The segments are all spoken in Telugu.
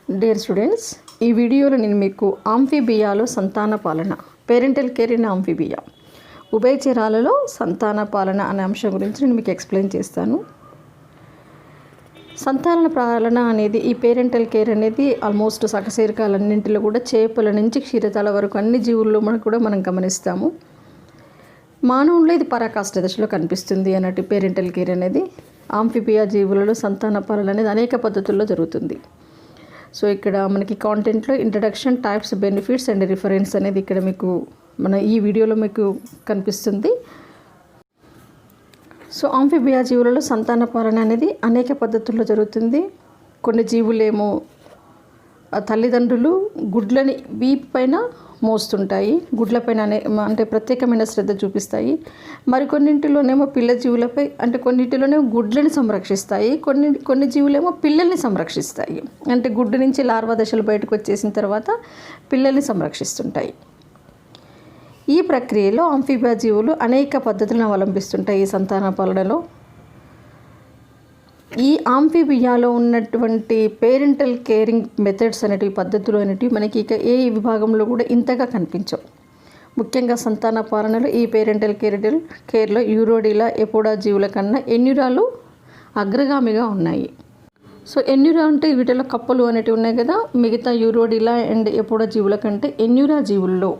డియర్ స్టూడెంట్స్, ఈ వీడియోలో నేను మీకు ఆంఫిబియాలో సంతాన పాలన, పేరెంటల్ కేర్ ఇన్ ఆంఫిబియా, ఉభయచరాలలో సంతాన పాలన అనే అంశం గురించి నేను మీకు ఎక్స్ప్లెయిన్ చేస్తాను. సంతాన పాలన అనేది, ఈ పేరెంటల్ కేర్ అనేది ఆల్మోస్ట్ సకశేరుకాలన్నింటిలో కూడా చేపల నుంచి క్షీరతాల వరకు అన్ని జీవుల్లో మనం గమనిస్తాము. మానవుల్లో ఇది పరాకాష్ఠ దశలో కనిపిస్తుంది అన్నట్టు పేరెంటల్ కేర్ అనేది. ఆంఫిబియా జీవులలో సంతాన పాలన అనేది అనేక పద్ధతుల్లో జరుగుతుంది. సో ఇక్కడ మనకి కాంటెంట్లో introduction, types, benefits and reference అనేది ఇక్కడ మీకు ఈ వీడియోలో మీకు కనిపిస్తుంది. సో ఆంఫిబియా జీవులలో సంతాన పాలన అనేది అనేక పద్ధతుల్లో జరుగుతుంది. కొన్ని జీవులేమో తల్లిదండ్రులు గుడ్లని వీపు పైన మోస్తుంటాయి, గుడ్లపైన అంటే ప్రత్యేకమైన శ్రద్ధ చూపిస్తాయి. మరికొన్నింటిలోనేమో పిల్ల జీవులపై, అంటే కొన్నింటిలోనేమో గుడ్లని సంరక్షిస్తాయి, కొన్ని జీవులేమో పిల్లల్ని సంరక్షిస్తాయి. అంటే గుడ్డు నుంచి లార్వా దశలు బయటకు వచ్చేసిన తర్వాత పిల్లల్ని సంరక్షిస్తుంటాయి. ఈ ప్రక్రియలో ఆంఫిబియా జీవులు అనేక పద్ధతులను అవలంబిస్తుంటాయి. ఈ సంతాన పాలనలో ఈ ఆంఫిబియాలో ఉన్నటువంటి పేరెంటల్ కేరింగ్ మెథడ్స్ అనేటివి, పద్ధతులు అనేటివి మనకి ఇక ఏ విభాగంలో కూడా ఇంతగా కనిపించవు. ముఖ్యంగా సంతాన పాలనలో ఈ పేరెంటల్ కేర్లో యూరోడిలా, ఎపోడా జీవుల కన్నా ఎన్యురాలు అగ్రగామిగా ఉన్నాయి. సో ఎన్యురా అంటే వీటిలో కప్పలు అనేటివి ఉన్నాయి కదా, మిగతా యూరోడిలా అండ్ ఎపోడా జీవుల కంటే ఎన్యురా జీవుల్లో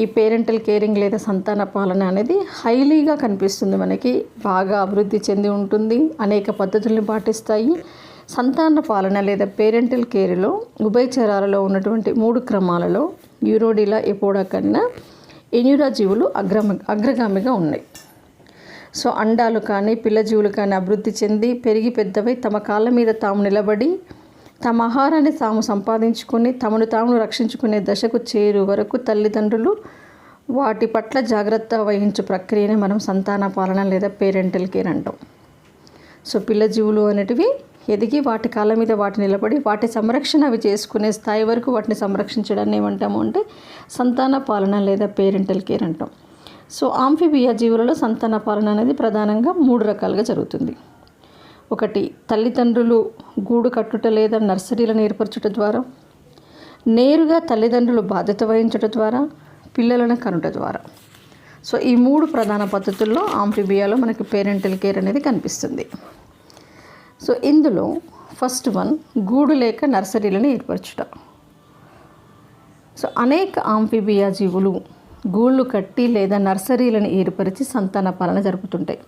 ఈ పేరెంటల్ కేరింగ్ లేదా సంతాన పాలన అనేది హైలీగా కనిపిస్తుంది. మనకి బాగా అభివృద్ధి చెంది ఉంటుంది, అనేక పద్ధతులను పాటిస్తాయి. సంతాన పాలన లేదా పేరెంటల్ కేర్లో ఉభయచరాలలో ఉన్నటువంటి 3 క్రమాలలో యూరోడిలా, ఎపోడా కన్నా ఎన్యురా జీవులు అగ్రగామిగా ఉన్నాయి. సో అండాలు కానీ పిల్ల జీవులు కానీ అభివృద్ధి చెంది పెరిగి పెద్దవై తమ కాళ్ళ మీద తాము నిలబడి తమ ఆహారాన్ని తాము సంపాదించుకొని తమను తాము రక్షించుకునే దశకు చేరు వరకు తల్లిదండ్రులు వాటి పట్ల జాగ్రత్త వహించే ప్రక్రియనే మనం సంతాన పాలన లేదా పేరెంటల్ కేర్ అంటాం. సో పిల్ల జీవులు అనేటివి ఎదిగి వాటి కాళ్ళ మీద వాటి నిలబడి వాటి సంరక్షణ అవి చేసుకునే స్థాయి వరకు వాటిని సంరక్షించడాన్ని ఏమంటాము అంటే సంతాన పాలన లేదా పేరెంటల్ కేర్ అంటాం. సో ఆంఫిబియా జీవులలో సంతాన పాలన అనేది ప్రధానంగా 3 రకాలుగా జరుగుతుంది. ఒకటి, తల్లిదండ్రులు గూడు కట్టుట లేదా నర్సరీలను ఏర్పరచుట ద్వారా, నేరుగా తల్లిదండ్రులు బాధ్యత వహించడం ద్వారా, పిల్లలను కనుట ద్వారా. సో ఈ 3 ప్రధాన పద్ధతుల్లో ఆంఫిబియాలో మనకి పేరెంటల్ కేర్ అనేది కనిపిస్తుంది. సో ఇందులో ఫస్ట్ వన్, గూడు లేక నర్సరీలను ఏర్పరచుట. సో అనేక ఆంఫిబియా జీవులు గూళ్ళు కట్టి లేదా నర్సరీలను ఏర్పరిచి సంతాన పాలన జరుపుతుంటాయి.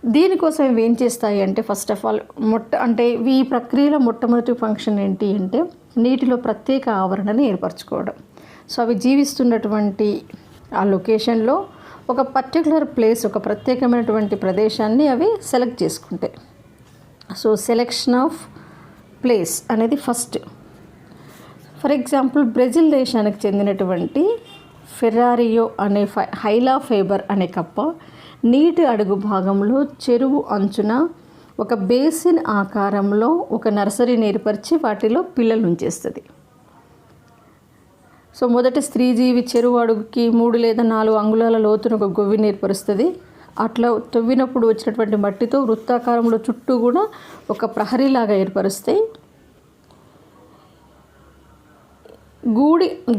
దీనికోసం ఇవి ఏం చేస్తాయి అంటే, ఫస్ట్ ఆఫ్ ఆల్ ఈ ప్రక్రియలో మొట్టమొదటి ఫంక్షన్ ఏంటి అంటే నీటిలో ప్రత్యేక ఆవరణని ఏర్పరచుకోవడం. సో అవి జీవిస్తున్నటువంటి ఆ లొకేషన్లో ఒక పర్టికులర్ ప్లేస్, ఒక ప్రత్యేకమైనటువంటి ప్రదేశాన్ని అవి సెలెక్ట్ చేసుకుంటాయి. సో సెలెక్షన్ ఆఫ్ ప్లేస్ అనేది ఫస్ట్. ఫర్ ఎగ్జాంపుల్, బ్రెజిల్ దేశానికి చెందినటువంటి ఫెర్రారియో అనే హైలా ఫేబర్ అనే కప్ప నీటి అడుగు భాగంలో చెరువు అంచున ఒక బేసిన్ ఆకారంలో ఒక నర్సరీని ఏర్పరిచి వాటిలో పిల్లలు ఉంచేస్తుంది. సో మొదటి స్త్రీజీవి చెరువు అడుగుకి 3 లేదా 4 అంగుళాల లోతున ఒక గొవ్విని ఏర్పరుస్తుంది. అట్లా తవ్వినప్పుడు వచ్చినటువంటి మట్టితో వృత్తాకారంలో చుట్టూ కూడా ఒక ప్రహరీలాగా ఏర్పరుస్తాయి.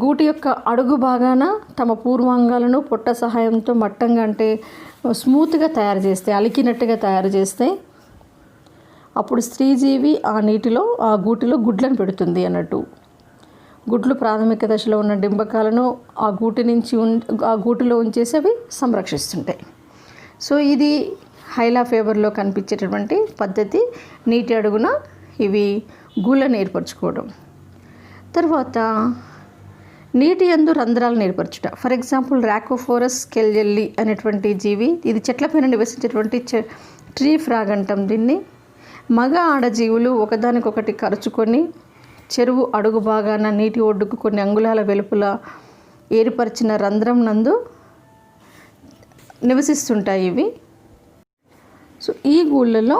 గూటి యొక్క అడుగు భాగాన తమ పూర్వాంగాలను పొట్ట సహాయంతో మట్టంగా, అంటే స్మూత్గా తయారు చేస్తాయి, అలికినట్టుగా తయారు చేస్తాయి. అప్పుడు స్త్రీజీవి ఆ నీటిలో, ఆ గూటిలో గుడ్లను పెడుతుంది అన్నట్టు. గుడ్లు ప్రాథమిక దశలో ఉన్న డింబకాలను ఆ గూటిలో ఉంచేసి అవి సంరక్షిస్తుంటాయి. సో ఇది హైలా ఫేబర్లో కనిపించేటటువంటి పద్ధతి, నీటి అడుగున ఇవి గూళ్ళను ఏర్పరచుకోవడం. తర్వాత నీటి యందు రంధ్రాలను ఏర్పరచుట. ఫర్ ఎగ్జాంపుల్, రాకోఫోరస్ స్కెల్జెల్లి అనేటువంటి జీవి, ఇది చెట్లపైన నివసించేటువంటి ట్రీ ఫ్రాగ్ అంటాం దీన్ని. మగ ఆడ జీవులు ఒకదానికొకటి కరుచుకొని చెరువు అడుగు భాగాన నీటి ఒడ్డుకు కొన్ని అంగుళాల వెలుపల ఏర్పరిచిన రంధ్రం నందు నివసిస్తుంటాయి ఇవి. సో ఈ గూళ్ళలో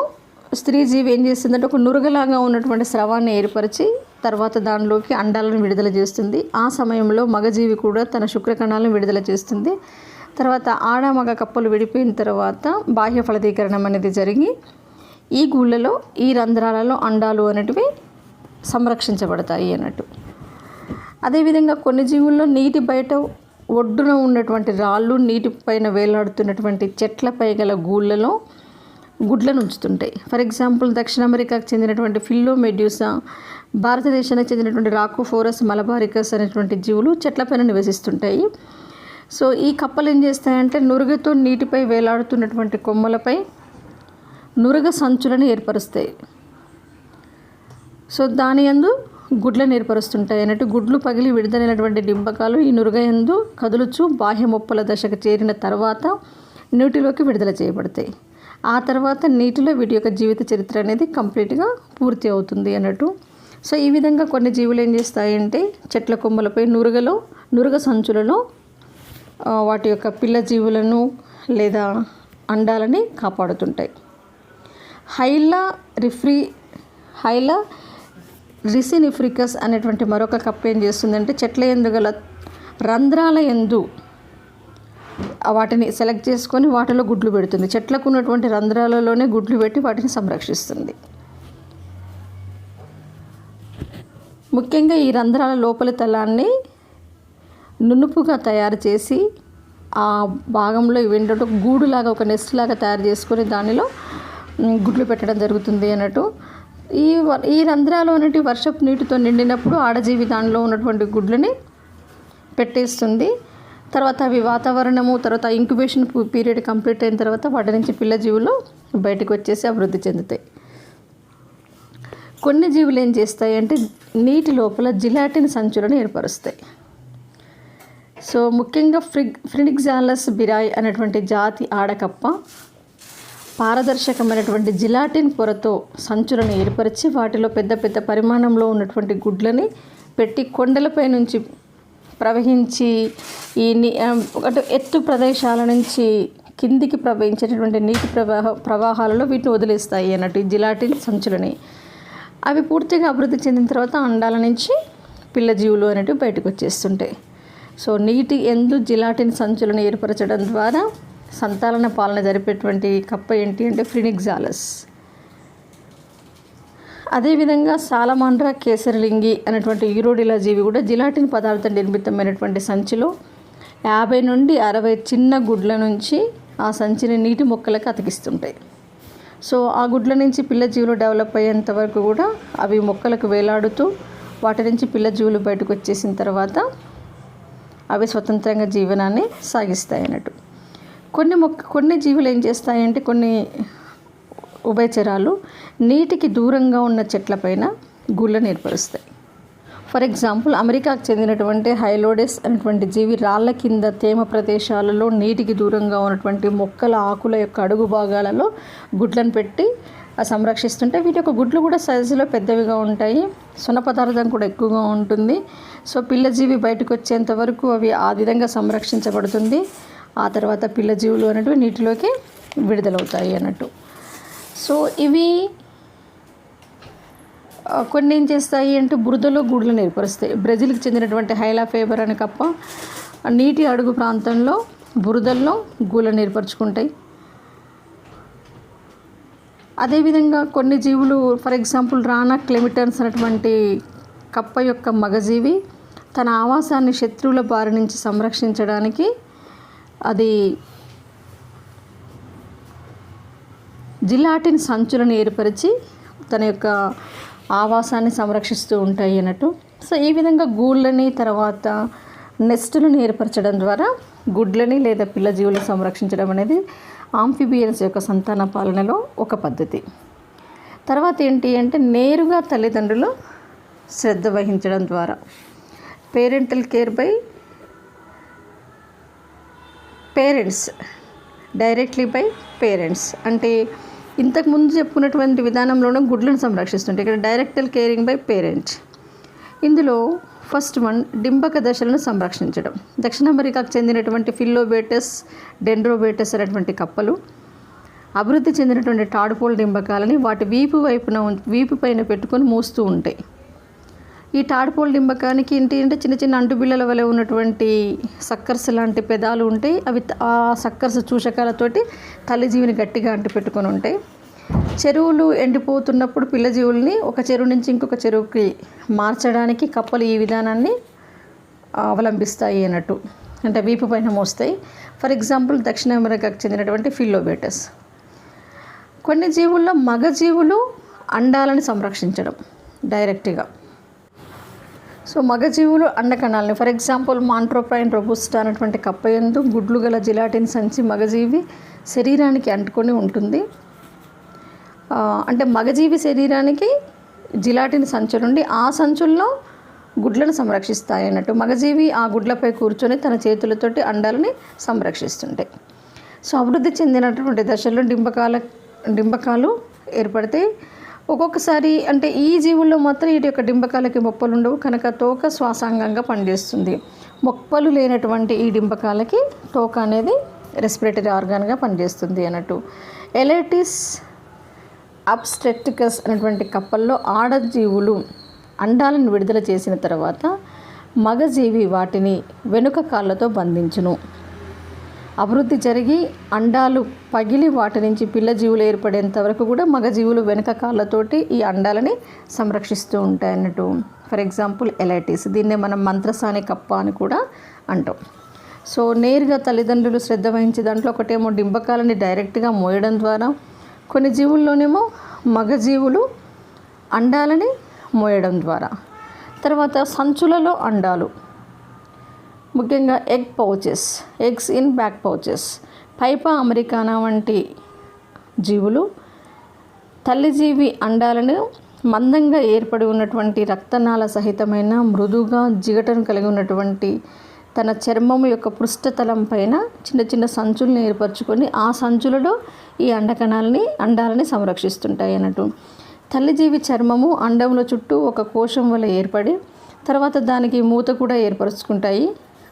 స్త్రీజీవి ఏం చేస్తుందంటే ఒక నురగలాగా ఉన్నటువంటి స్రవాన్ని ఏర్పరిచి తర్వాత దానిలోకి అండాలను విడుదల చేస్తుంది. ఆ సమయంలో మగజీవి కూడా తన శుక్రకణాలను విడుదల చేస్తుంది. తర్వాత ఆడ మగ కప్పలు విడిపోయిన తర్వాత బాహ్య ఫలదీకరణం అనేది జరిగి ఈ గూళ్ళలో, ఈ రంధ్రాలలో అండాలు అనేటివి సంరక్షించబడతాయి అన్నట్టు. అదేవిధంగా కొన్ని జీవుల్లో నీటి బయట ఒడ్డున ఉన్నటువంటి రాళ్ళు, నీటిపైన వేలాడుతున్నటువంటి చెట్లపై గల గూళ్ళలో గుడ్లను ఉంచుతుంటాయి. ఫర్ ఎగ్జాంపుల్ దక్షిణ అమెరికాకు చెందినటువంటి ఫిల్లో మెడ్యూసా, భారతదేశానికి చెందినటువంటి రాకోఫోరస్ మలబారికస్ అనేటువంటి జీవులు చెట్లపైన నివసిస్తుంటాయి. సో ఈ కప్పలు ఏం చేస్తాయంటే నురుగతో నీటిపై వేలాడుతున్నటువంటి కొమ్మలపై నురగ సంచులను ఏర్పరుస్తాయి. సో దాని యందు గుడ్లను ఏర్పరుస్తుంటాయి అన్నట్టు. గుడ్లు పగిలి విడుదలైనటువంటి డింబకాలు ఈ నురుగ యందు కదులుచు బాహ్య మొప్పల దశకు చేరిన తర్వాత నీటిలోకి విడుదల చేయబడతాయి. ఆ తర్వాత నీటిలో వీటి యొక్క జీవిత చరిత్ర అనేది కంప్లీట్గా పూర్తి అవుతుంది అన్నట్టు. సో ఈ విధంగా కొన్ని జీవులు ఏం చేస్తాయంటే చెట్ల కొమ్మలపై నురుగ సంచులలో వాటి యొక్క పిల్ల జీవులను లేదా అండాలని కాపాడుతుంటాయి. హైలా రిసినిఫ్రికస్ అనేటువంటి మరొక కప్ప ఏం చేస్తుందంటే చెట్ల యందు గల రంధ్రాల యందు వాటిని సెలెక్ట్ చేసుకొని వాటిలో గుడ్లు పెడుతుంది. చెట్లకు ఉన్నటువంటి రంధ్రాలలోనే గుడ్లు పెట్టి వాటిని సంరక్షిస్తుంది. ముఖ్యంగా ఈ రంధ్రాల లోపలి తలాన్ని నునుపుగా తయారు చేసి ఆ భాగంలో ఇవేంటంటే గూడులాగా ఒక నెస్ట్ లాగా తయారు చేసుకొని దానిలో గుడ్లు పెట్టడం జరుగుతుంది అన్నట్టు. ఈ రంధ్రాలు అనేటి వర్షపు నీటితో నిండినప్పుడు ఆడజీవి దానిలో ఉన్నటువంటి గుడ్లని పెట్టేస్తుంది. తర్వాత అవి వాతావరణము తర్వాత ఇంక్యుబేషన్ పీరియడ్ కంప్లీట్ అయిన తర్వాత వాటి నుంచి పిల్ల జీవులు బయటకు వచ్చేసి అభివృద్ధి చెందుతాయి. కొన్ని జీవులు ఏం చేస్తాయి అంటే నీటి లోపల జిలాటిన్ సంచులను ఏర్పరుస్తాయి. సో ముఖ్యంగా ఫ్రినిక్జాలస్ బిరాయ్ అనేటువంటి జాతి ఆడకప్ప పారదర్శకమైనటువంటి జిలాటిన్ పొరతో సంచులను ఏర్పరిచి వాటిలో పెద్ద పెద్ద పరిమాణంలో ఉన్నటువంటి గుడ్లని పెట్టి కొండలపై నుంచి ప్రవహించి అంటే ఎత్తు ప్రదేశాల నుంచి కిందికి ప్రవహించేటటువంటి నీటి ప్రవాహాలలో వీటిని వదిలేస్తాయి అన్నట్టు జిలాటిన్ సంచులని. అవి పూర్తిగా అభివృద్ధి చెందిన తర్వాత అండాల నుంచి పిల్ల జీవులు అనేటివి బయటకు వచ్చేస్తుంటాయి. సో నీటి యందు జిలాటిన్ సంచులను ఏర్పరచడం ద్వారా సంతాన పాలన జరిపేటువంటి కప్ప ఏంటి అంటే ఫ్రినిక్జాలస్. అదేవిధంగా సాలమాండ్రా కేసరలింగి అనేటువంటి యూరోడిలా జీవి కూడా జిలాటిన్ పదార్థం నిర్మితమైనటువంటి సంచిలో 50 నుండి 60 చిన్న గుడ్ల నుంచి ఆ సంచిని నీటి మొక్కలకు అతికిస్తుంటాయి. సో ఆ గుడ్ల నుంచి పిల్ల జీవులు డెవలప్ అయ్యేంత వరకు కూడా అవి మొక్కలకు వేలాడుతూ వాటి నుంచి పిల్ల జీవులు బయటకు వచ్చేసిన తర్వాత అవి స్వతంత్రంగా జీవనాన్ని సాగిస్తాయి అన్నట్టు. కొన్ని జీవులు ఏం చేస్తాయంటే కొన్ని ఉభయచరాలు నీటికి దూరంగా ఉన్న చెట్లపైన గుళ్ళను ఏర్పరుస్తాయి. ఫర్ ఎగ్జాంపుల్ అమెరికాకు చెందినటువంటి హైలోడెస్ అనేటువంటి జీవి రాళ్ళ కింద తేమ ప్రదేశాలలో నీటికి దూరంగా ఉన్నటువంటి మొక్కల ఆకుల యొక్క అడుగు భాగాలలో గుడ్లను పెట్టి సంరక్షిస్తుంటే వీటి యొక్క గుడ్లు కూడా సైజులో పెద్దవిగా ఉంటాయి. సున్న పదార్థం కూడా ఎక్కువగా ఉంటుంది. సో పిల్ల జీవి బయటకు వచ్చేంత వరకు అవి ఆ విధంగా సంరక్షించబడుతుంది. ఆ తర్వాత పిల్ల జీవులు అనేటివి నీటిలోకి విడుదలవుతాయి అన్నట్టు. సో ఇవి కొన్ని ఏం చేస్తాయి అంటే బురదలో గూడులను ఏర్పరుస్తాయి. బ్రెజిల్కి చెందినటువంటి హైలా ఫేబర్ అనే కప్ప నీటి అడుగు ప్రాంతంలో బురదల్లో గూళ్ళను ఏర్పరచుకుంటాయి. అదేవిధంగా కొన్ని జీవులు ఫర్ ఎగ్జాంపుల్ రానా క్లెమిటన్స్ అనేటువంటి కప్ప యొక్క మగజీవి తన ఆవాసాన్ని శత్రువుల బారి నుంచి సంరక్షించడానికి అది జిలాటిన్ సంచులను ఏర్పరిచి తన యొక్క ఆవాసాన్ని సంరక్షిస్తూ ఉంటాయి అన్నట్టు. సో ఈ విధంగా గూళ్ళని తర్వాత నెస్టులను ఏర్పరచడం ద్వారా గుడ్లని లేదా పిల్ల జీవులను సంరక్షించడం అనేది ఆంఫిబియన్స్ యొక్క సంతాన పాలనలో ఒక పద్ధతి. తర్వాత ఏంటి అంటే నేరుగా తల్లిదండ్రులు శ్రద్ధ వహించడం ద్వారా parental care bye parents directly by parents అంటే ఇంతకుముందు చెప్పుకున్నటువంటి విధానంలోనూ గుడ్లను సంరక్షిస్తుంటాయి. ఇక్కడ డైరెక్టల్ కేరింగ్ బై పేరెంట్. ఇందులో ఫస్ట్ వన్ డింబక దశలను సంరక్షించడం. దక్షిణ అమెరికాకు చెందినటువంటి ఫిల్లోబేటస్ డెండ్రోబేటస్ అనేటువంటి కప్పలు అభివృద్ధి చెందినటువంటి టాడ్పోల్ డింబకాలని వాటి వీపు పైన పెట్టుకొని మూస్తూ ఉంటాయి. ఈ టాడ్పోల్ డింబకానికి ఏంటి అంటే చిన్న చిన్న అంటుబిళ్ళల వలె ఉన్నటువంటి సక్కర్స్ లాంటి పెదాలు ఉంటాయి. అవి ఆ సక్కర్స్ చూషకాలతోటి తల్లిజీవిని గట్టిగా అంటి పెట్టుకొని ఉంటాయి. చెరువులు ఎండిపోతున్నప్పుడు పిల్ల జీవుల్ని ఒక చెరువు నుంచి ఇంకొక చెరువుకి మార్చడానికి కప్పలు ఈ విధానాన్ని అవలంబిస్తాయి అన్నట్టు. అంటే వీపు పైన మోస్తాయి. ఫర్ ఎగ్జాంపుల్ దక్షిణ అమెరికాకు చెందినటువంటి ఫిల్లోబేటస్. కొన్ని జీవుల్లో మగ జీవులు అండాలను సంరక్షించడం డైరెక్ట్గా. సో మగ జీవులు అండకణాలని, ఫర్ ఎగ్జాంపుల్ మాంట్రోపైన్ రోబుస్టా అనేటువంటి కప్పయందు గుడ్లు గల జిలాటిన్ సంచి మగజీవి శరీరానికి అంటుకొని ఉంటుంది. అంటే మగజీవి శరీరానికి జిలాటిన్ సంచులుండి ఆ సంచుల్లో గుడ్లను సంరక్షిస్తాయి అన్నట్టు. మగజీవి ఆ గుడ్లపై కూర్చొని తన చేతులతోటి అండాలని సంరక్షిస్తుంటాయి. సో అభివృద్ధి చెందినటువంటి దశలో డింబకాలు ఏర్పడితే ఒక్కొక్కసారి అంటే ఈ జీవుల్లో మాత్రం వీటి యొక్క డింబకాలకి మొప్పలు ఉండవు కనుక తోక శ్వాసాంగంగా పనిచేస్తుంది. మొప్పలు లేనటువంటి ఈ డింబకాలకి తోక అనేది రెస్పిరేటరీ ఆర్గాన్గా పనిచేస్తుంది అన్నట్టు. ఎలైటిస్ అబ్స్ట్రెక్టికస్ అనేటువంటి కప్పల్లో ఆడజీవులు అండాలను విడుదల చేసిన తర్వాత మగజీవి వాటిని వెనుక కాళ్ళతో బంధించును. అభివృద్ధి జరిగి అండాలు పగిలి వాటి నుంచి పిల్ల జీవులు ఏర్పడేంత వరకు కూడా మగజీవులు వెనుక కాళ్ళతోటి ఈ అండాలని సంరక్షిస్తూ ఉంటాయి అన్నట్టు. ఫర్ ఎగ్జాంపుల్ ఎలైటిస్, దీన్నే మనం మంత్రసాని కప్ప అని కూడా అంటాం. సో నేరుగా తల్లిదండ్రులు శ్రద్ధ వహించి దాంట్లో ఒకటేమో డింబకాలని డైరెక్ట్గా మోయడం ద్వారా, కొన్ని జీవుల్లోనేమో మగజీవులు అండాలని మోయడం ద్వారా. తర్వాత సంచులలో అండాలు, ముఖ్యంగా ఎగ్స్ ఇన్ బ్యాక్ పౌచెస్, పైపా అమెరికానా వంటి జీవులు తల్లిజీవి అండాలను మందంగా ఏర్పడి ఉన్నటువంటి రక్తనాళ సహితమైన మృదుగా జిగటను కలిగి ఉన్నటువంటి తన చర్మము యొక్క పృష్ఠతలం పైన చిన్న చిన్న సంచులను ఏర్పరచుకొని ఆ సంచులలో ఈ అండాలని సంరక్షిస్తుంటాయి అన్నట్టు. తల్లిజీవి చర్మము అండంలో చుట్టూ ఒక కోశం వల్ల ఏర్పడి తర్వాత దానికి మూత కూడా ఏర్పరచుకుంటాయి.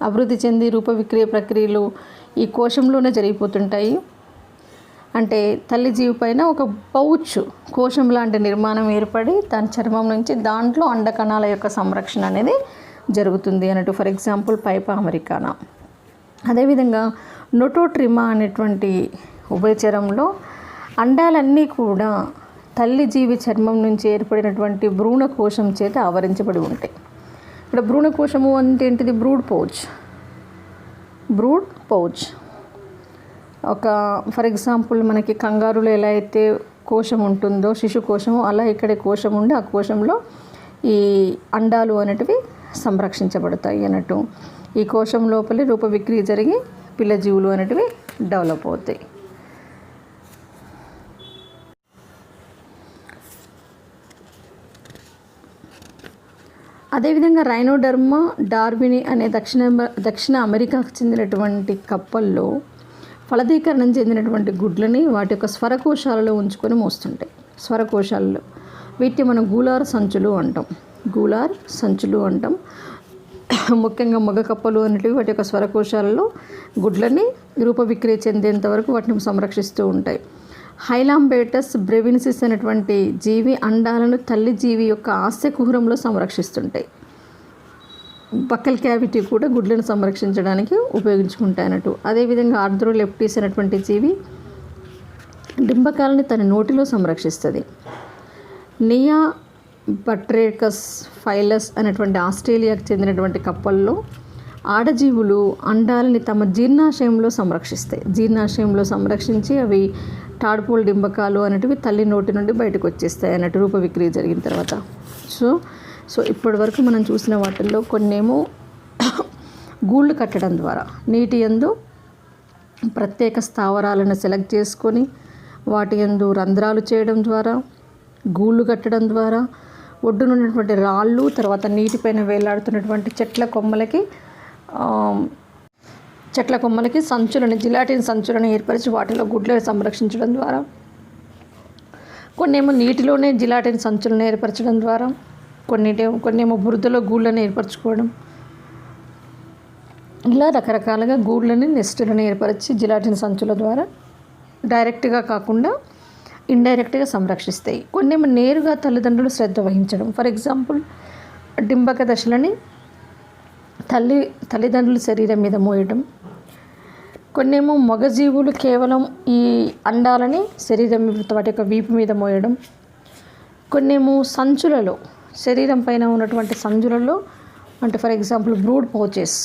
అభివృద్ధి చెంది రూపవిక్రియ ప్రక్రియలు ఈ కోశంలోనే జరిగిపోతుంటాయి. అంటే తల్లిజీవి పైన ఒక పౌచ్ కోశం లాంటి నిర్మాణం ఏర్పడి దాని చర్మం నుంచి దాంట్లో అండకణాల యొక్క సంరక్షణ అనేది జరుగుతుంది అన్నట్టు. ఫర్ ఎగ్జాంపుల్ పైపా అమెరికానా. అదేవిధంగా నోటోట్రిమా అనేటువంటి ఉభయచరంలో అండాలన్నీ కూడా తల్లిజీవి చర్మం నుంచి ఏర్పడినటువంటి భ్రూణ కోశం చేత ఆవరించబడి ఉంటాయి. ఇక్కడ భ్రూణ కోశము అంటే ఏంటిది? Brood pouch. ఒక ఫర్ ఎగ్జాంపుల్ మనకి కంగారులో ఎలా అయితే కోశం ఉంటుందో శిశు కోశము, అలా ఇక్కడే కోశం ఉండి ఆ కోశంలో ఈ అండాలు అనేటివి సంరక్షించబడతాయి అన్నట్టు. ఈ కోశం లోపలే రూపవిక్రియ జరిగి పిల్ల జీవులు అనేటివి డెవలప్ అవుతాయి. అదేవిధంగా రైనోడర్మా డార్విని అనే దక్షిణ అమెరికాకు చెందినటువంటి కప్పల్లో ఫలదీకరణం చెందినటువంటి గుడ్లని వాటి యొక్క స్వరకోశాలలో ఉంచుకొని మోస్తుంటాయి. స్వరకోశాలలో వీటిని మనం గూలార్ సంచులు అంటాం. ముఖ్యంగా మగ కప్పలు అనేటివి వాటి యొక్క స్వరకోశాలలో గుడ్లని రూపవిక్రియ చెందేంత వరకు వాటిని సంరక్షిస్తూ ఉంటాయి. హైలాంబేటస్ బ్రెవిన్సిస్ అనేటువంటి జీవి అండాలను తల్లి జీవి యొక్క ఆస్యకుహరంలో సంరక్షిస్తుంటాయి. బక్కల్ క్యావిటీ కూడా గుడ్లను సంరక్షించడానికి ఉపయోగించుకుంటాయి అన్నట్టు. అదేవిధంగా ఆర్థ్రోలెప్టిస్ అనేటువంటి జీవి డింబకాలని తన నోటిలో సంరక్షిస్తుంది. నియా బట్రేకస్ ఫైలస్ అనేటువంటి ఆస్ట్రేలియాకు చెందినటువంటి కప్పల్లో ఆడజీవులు అండాలని తమ జీర్ణాశయంలో సంరక్షించి అవి టాడ్పోల్ డింబకాలు అనేటివి తల్లి నోటి నుండి బయటకు వచ్చేస్తాయి అన్నట్టు రూపవిక్రియ జరిగిన తర్వాత. సో ఇప్పటి వరకు మనం చూసిన వాటిల్లో కొన్నేమో గూళ్ళు కట్టడం ద్వారా, నీటి యందు ప్రత్యేక స్థావరాలను సెలెక్ట్ చేసుకొని వాటి యందు రంధ్రాలు చేయడం ద్వారా, గూళ్ళు కట్టడం ద్వారా, ఒడ్డునున్నటువంటి రాళ్ళు, తర్వాత నీటిపైన వేలాడుతున్నటువంటి చెట్ల కొమ్మలకి జిలాటిన్ సంచులను ఏర్పరిచి వాటిలో గుడ్లను సంరక్షించడం ద్వారా, కొన్నేమో నీటిలోనే జిలాటిన్ సంచులను ఏర్పరచడం ద్వారా, కొన్నేమో బురదలో గూళ్ళని ఏర్పరచుకోవడం, ఇలా రకరకాలుగా గూళ్ళని నెస్టులను ఏర్పరిచి జిలాటిన్ సంచుల ద్వారా డైరెక్ట్గా కాకుండా ఇండైరెక్ట్గా సంరక్షిస్తాయి. కొన్నేమో నేరుగా తల్లిదండ్రులు శ్రద్ధ వహించడం. ఫర్ ఎగ్జాంపుల్ డింబక దశలని తల్లిదండ్రుల శరీరం మీద మోయడం, కొన్నేమో మగజీవులు కేవలం ఈ అండాలని శరీరం వాటి యొక్క వీపు మీద మోయడం, కొన్నేమో సంచులలో శరీరం పైన ఉన్నటువంటి సంచులలో అంటే ఫర్ ఎగ్జాంపుల్ బ్రూడ్ పౌచెస్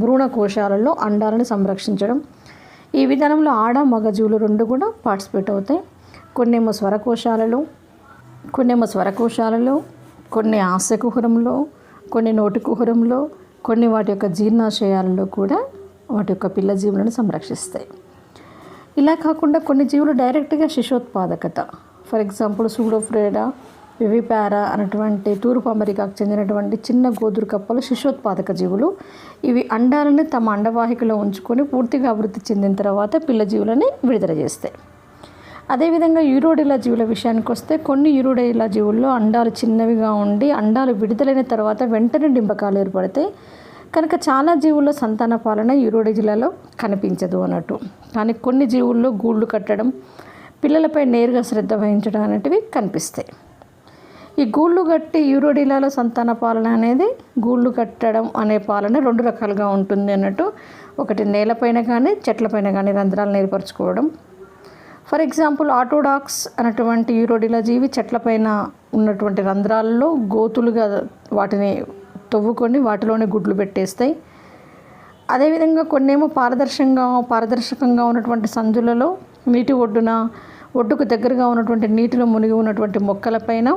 భ్రూణ కోశాలలో అండాలను సంరక్షించడం. ఈ విధానంలో ఆడ మగజీవులు రెండు కూడా పార్టిసిపేట్ అవుతాయి. కొన్నేమో స్వరకోశాలలో, కొన్ని ఆస్యకుహరంలో, కొన్ని నోటి కుహరంలో, కొన్ని వాటి యొక్క జీర్ణాశయాలలో కూడా వాటి యొక్క పిల్ల జీవులను సంరక్షిస్తాయి. ఇలా కాకుండా కొన్ని జీవులు డైరెక్ట్గా శిశోత్పాదకత, ఫర్ ఎగ్జాంపుల్ సూడోఫ్రేడా వివిపారా అనేటువంటి తూర్పు అమెరికాకు చెందినటువంటి చిన్న గోధురు కప్పలు శిశోత్పాదక జీవులు. ఇవి అండాలని తమ అండవాహికలో ఉంచుకొని పూర్తిగా అభివృద్ధి చెందిన తర్వాత పిల్ల జీవులని విడుదల చేస్తాయి. అదేవిధంగా యూరోడిలా జీవుల విషయానికి వస్తే కొన్ని యూరోడిలా జీవుల్లో అండాలు చిన్నవిగా ఉండి అండాలు విడుదలైన తర్వాత వెంటనే డింబకాలు ఏర్పడతాయి. కనుక చాలా జీవుల్లో సంతాన పాలన యూరోడిలాలో కనిపించదు అన్నట్టు. కానీ కొన్ని జీవుల్లో గూళ్ళు కట్టడం, పిల్లలపై నేరుగా శ్రద్ధ వహించడం అనేటివి కనిపిస్తాయి. ఈ గూళ్ళు కట్టి యూరోడిలాలో సంతాన పాలన అనేది గూళ్ళు కట్టడం అనే పాలన రెండు రకాలుగా ఉంటుంది అన్నట్టు. ఒకటి నేలపైన కానీ చెట్లపైన కానీ రంధ్రాలను ఏర్పరచుకోవడం. ఫర్ ఎగ్జాంపుల్ ఆటోడాక్స్ అనేటువంటి యూరోడిలా జీవి చెట్లపైన ఉన్నటువంటి రంధ్రాల్లో గోతులుగా వాటిని తవ్వుకొని వాటిలోనే గుడ్లు పెట్టేస్తాయి. అదేవిధంగా కొన్నేమో పారదర్శకంగా ఉన్నటువంటి సందులలో నీటి ఒడ్డుకు దగ్గరగా ఉన్నటువంటి నీటిలో మునిగి ఉన్నటువంటి మొక్కలపైన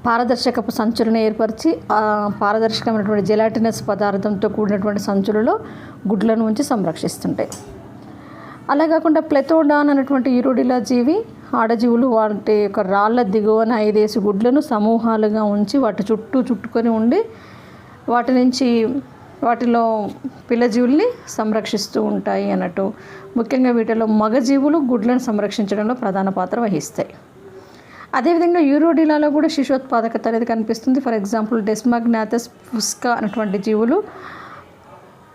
పారదర్శకపు సంచులను ఏర్పరిచి ఆ పారదర్శకమైనటువంటి జెలాటినస్ పదార్థంతో కూడినటువంటి సంచులలో గుడ్లను ఉంచి సంరక్షిస్తుంటాయి. అలా కాకుండా ప్లెతోడాన్ అనేటువంటి యూరోడిలా జీవి ఆడజీవులు వాటి యొక్క రాళ్ళ దిగువన 5 గుడ్లను సమూహాలుగా ఉంచి వాటి చుట్టుకొని ఉండి వాటిలో పిల్లజీవుల్ని సంరక్షిస్తూ ఉంటాయి అన్నట్టు. ముఖ్యంగా వీటిలో మగజీవులు గుడ్లను సంరక్షించడంలో ప్రధాన పాత్ర వహిస్తాయి. అదేవిధంగా యూరోడిలాలో కూడా శిశోత్పాదకత అనేది కనిపిస్తుంది. ఫర్ ఎగ్జాంపుల్ డెస్మాగ్నాథస్ ఫుస్కా అనేటువంటి జీవులు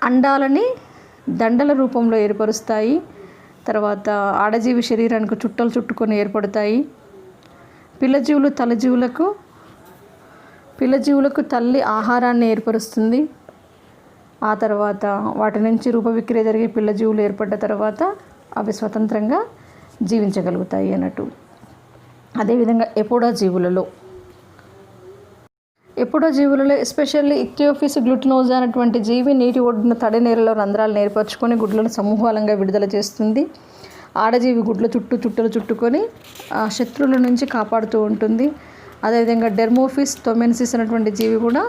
అండాలని దండల రూపంలో ఏర్పరుస్తాయి. తర్వాత ఆడజీవి శరీరానికి చుట్టలు చుట్టుకొని ఏర్పడతాయి. పిల్లజీవులకు తల్లి ఆహారాన్ని ఏర్పరుస్తుంది. ఆ తర్వాత వాటి నుంచి రూపవిక్రియ జరిగే పిల్లజీవులు ఏర్పడ్డ తర్వాత అవి స్వతంత్రంగా జీవించగలుగుతాయి అన్నట్టు. అదేవిధంగా ఎపోడా జీవులలో ఎస్పెషల్లీ ఇక్థియోఫిస్ గ్లూటినోజా అనేటువంటి జీవి నీటి ఒడ్డున తడి నీళ్ళలో రంధ్రాలను ఏర్పరచుకొని గుడ్లను సమూహాలంగా విడుదల చేస్తుంది. ఆడజీవి చుట్టలు చుట్టుకొని శత్రువుల నుంచి కాపాడుతూ ఉంటుంది. అదేవిధంగా డెర్మోఫిస్ టొమెన్సిస్ అనేటువంటి జీవి కూడా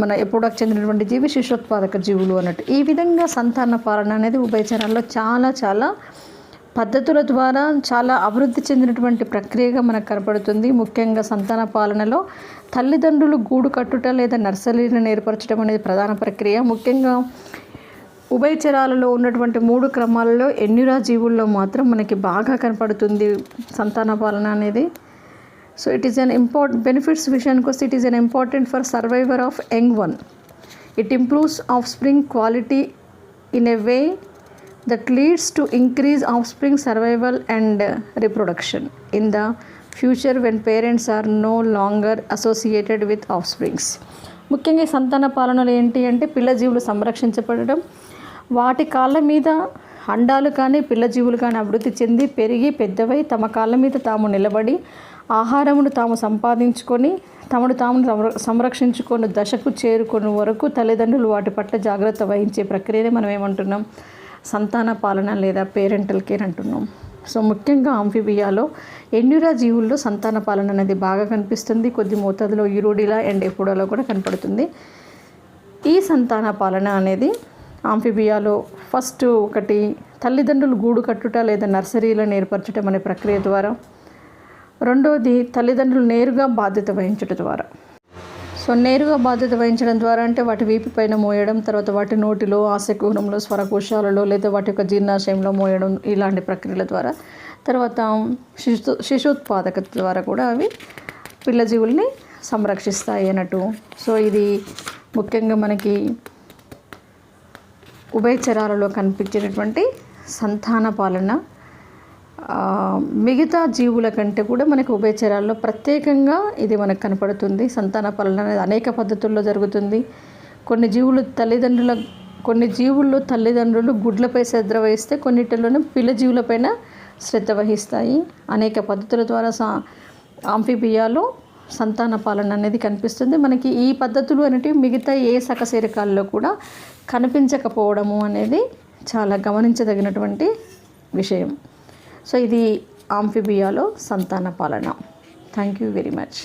మన ఎపోడాకు చెందినటువంటి జీవి శిశోత్పాదక జీవులు అన్నట్టు. ఈ విధంగా సంతాన పాలన అనేది ఉభయచరాల్లో చాలా పద్ధతుల ద్వారా చాలా అభివృద్ధి చెందినటువంటి ప్రక్రియగా మనకు కనపడుతుంది. ముఖ్యంగా సంతాన పాలనలో తల్లిదండ్రులు గూడు కట్టుట లేదా నర్సరీలను ఏర్పరచడం అనేది ప్రధాన ప్రక్రియ. ముఖ్యంగా ఉభయచరాలలో ఉన్నటువంటి 3 క్రమాలలో ఎన్యురా జీవుల్లో మాత్రం మనకి బాగా కనపడుతుంది సంతాన పాలన అనేది. So it is an benefits విషయానికి వస్తే it is an important for survivor of young one. It improves of spring quality in a way that leads to increased offspring survival and reproduction in the future when parents are no longer associated with offsprings. ముఖ్యంగా సంతాన పాలనలో ఏంటి అంటే పిల్లజీవులు సంరక్షించబడడం, వాటి కాళ్ళ మీద అండాలు కానీ పిల్లజీవులు కానీ అభివృద్ధి చెంది పెరిగి పెద్దవై తమ కాళ్ళ మీద తాము నిలబడి ఆహారమును తాము సంపాదించుకొని తాము సంరక్షించుకొని దశకు చేరుకునే వరకు తల్లిదండ్రులు వాటి పట్ల జాగ్రత్త వహించే ప్రక్రియనే మనం ఏమంటున్నాం, సంతాన పాలన లేదా పేరెంటల్ కేర్ అంటున్నాం. సో ముఖ్యంగా ఆంఫిబియాలో ఎన్యురా జీవుల్లో సంతాన పాలన అనేది బాగా కనిపిస్తుంది. కొద్ది మోతాదులో యూరోడిలా అండ్ ఎపోడాలో కూడా కనపడుతుంది. ఈ సంతాన పాలన అనేది ఆంఫిబియాలో ఫస్ట్ ఒకటి తల్లిదండ్రులు గూడు కట్టుట లేదా నర్సరీలను ఏర్పరచడం అనే ప్రక్రియ ద్వారా, రెండోది తల్లిదండ్రులు నేరుగా బాధ్యత వహించడం ద్వారా. సో నేరుగా బాధ్యత వహించడం ద్వారా అంటే వాటి వీపు పైన మోయడం, తర్వాత వాటి నోటిలో ఆశకుహరంలో స్వరకోశాలలో లేదా వాటి యొక్క జీర్ణాశయంలో మోయడం, ఇలాంటి ప్రక్రియల ద్వారా, తర్వాత శిశోత్పాదకత ద్వారా కూడా అవి పిల్లజీవుల్ని సంరక్షిస్తాయి అన్నట్టు. సో ఇది ముఖ్యంగా మనకి ఉభయచరాలలో కనిపించేటటువంటి సంతాన పాలన. మిగతా జీవుల కంటే కూడా మనకు ఉభయచరాల్లో ప్రత్యేకంగా ఇది మనకు కనపడుతుంది. సంతాన పాలన అనేది అనేక పద్ధతుల్లో జరుగుతుంది. కొన్ని జీవులు కొన్ని జీవుల్లో తల్లిదండ్రులు గుడ్లపై శ్రద్ధ వహిస్తే కొన్నిటిలోనే పిల్ల జీవులపైన శ్రద్ధ వహిస్తాయి. అనేక పద్ధతుల ద్వారా ఆంఫిబియాలో సంతాన పాలన అనేది కనిపిస్తుంది. మనకి ఈ పద్ధతులు అనేటివి మిగతా ఏ సకశేరుకాల్లో కూడా కనిపించకపోవడము అనేది చాలా గమనించదగినటువంటి విషయం. సో ఇది ఆంఫిబియాలో సంతాన పాలన. Thank you very much.